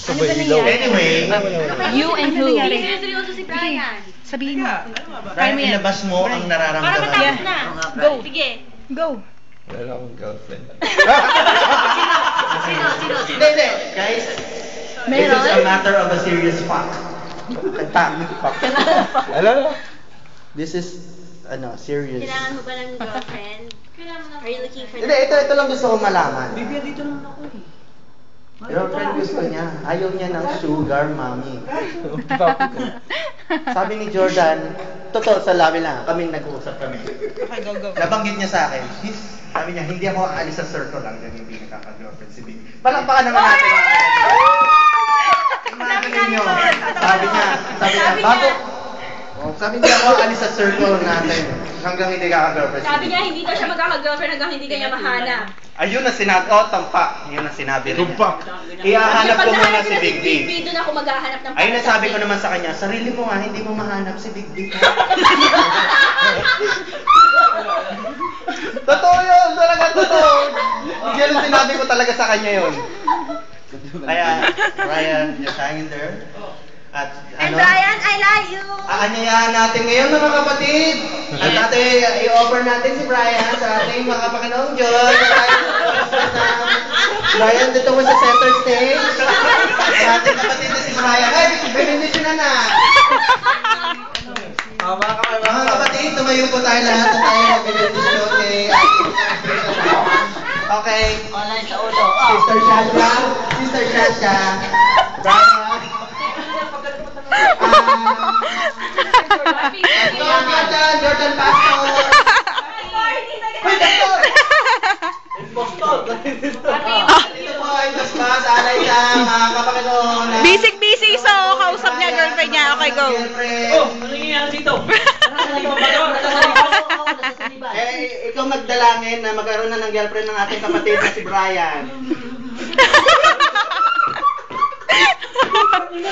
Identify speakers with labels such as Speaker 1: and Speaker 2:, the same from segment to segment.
Speaker 1: Ano ba nangyari?
Speaker 2: Anyway,
Speaker 1: You and who?
Speaker 3: Seryoso si Brian.
Speaker 1: Sabihin mo.
Speaker 2: Brian, ilabas mo ang
Speaker 3: Para
Speaker 2: nararamdaman
Speaker 3: matapos
Speaker 2: mo.
Speaker 3: na.
Speaker 1: Go.
Speaker 3: Sige.
Speaker 1: Go.
Speaker 4: Wala akong girlfriend.
Speaker 3: Sino?
Speaker 2: Hindi. Guys, this is a matter of a serious fact.
Speaker 4: Alam?
Speaker 2: This is, serious.
Speaker 3: Kailangan mo ba ng girlfriend? Are you looking for
Speaker 2: Hindi, ito lang gusto ko malaman.
Speaker 5: Bibia, dito naman ako eh.
Speaker 2: Girlfriend gusto niya. Ayaw niya ng sugar mommy. Sabi ni Jordan, totoo sa labi lang, nag-uusap kami.
Speaker 1: Okay, go.
Speaker 2: Nabanggit niya sa akin, sabi niya, hindi ako aalis sa circle lang yan, hindi nakaka-girlfriend si Big. Palakpakan naman natin. Imagine niyo, sabi niya, sabi niya ako aalis sa circle natin hanggang hindi kaka-girlfriend si
Speaker 3: Sabi
Speaker 2: Big.
Speaker 3: niya, hindi daw siya magkaka-girlfriend hanggang hindi kanya mahanap.
Speaker 2: Ayun na sinabi, tampa. Yun ang sinabi rin niya.
Speaker 4: Tumpak.
Speaker 2: Ihahanap ko muna si Big
Speaker 3: Big
Speaker 2: B.
Speaker 3: doon ako maghahanap ng
Speaker 2: Ayun na sabi ko naman sa kanya, sarili mo nga, hindi mo mahanap si Big B. Totoo yun, talaga totoo. Yan ang sinabi ko talaga sa kanya yun. Kaya, Brian, just hang in there. At
Speaker 3: And Brian, I love you!
Speaker 2: aanyayahan natin ngayon mga kapatid. At natin, i-offer natin si Brian sa ating mga Panginoong Diyos. Brian, dito mo sa center stage. Sa ating kapatid na si Brian. Ay, benediction na. Mga kapatid, tumayo po tayo lahat at tayo mag-benediction kay Okay.
Speaker 5: Online sa ulo.
Speaker 2: Sister Shasha. Brian. Jordan Pastor. Hoy, Pastor! Dito po ay Dasmas, alay sa mga kapakinoon.
Speaker 1: Busy, so kausap niya girlfriend niya. Okay, go.
Speaker 5: Ano nangyayari dito?
Speaker 2: Ikaw magdalangin na magkaroon na ng girlfriend ng ating kapatid na si Brian.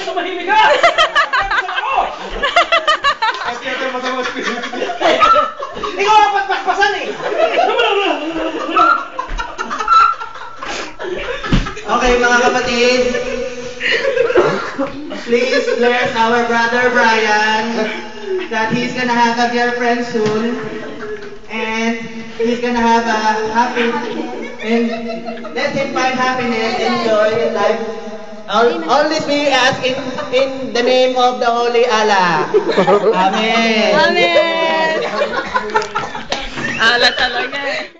Speaker 5: Tumahimik ka!
Speaker 2: Ikaw ang pagpaspasan eh! Okay mga kapatid, please bless our brother Brian that he's gonna have a girlfriend soon and he's gonna have a happy and let him find happiness and joy in life. All this we ask in the name of the Holy Allah. Amen.
Speaker 1: Amen. Ala talaga.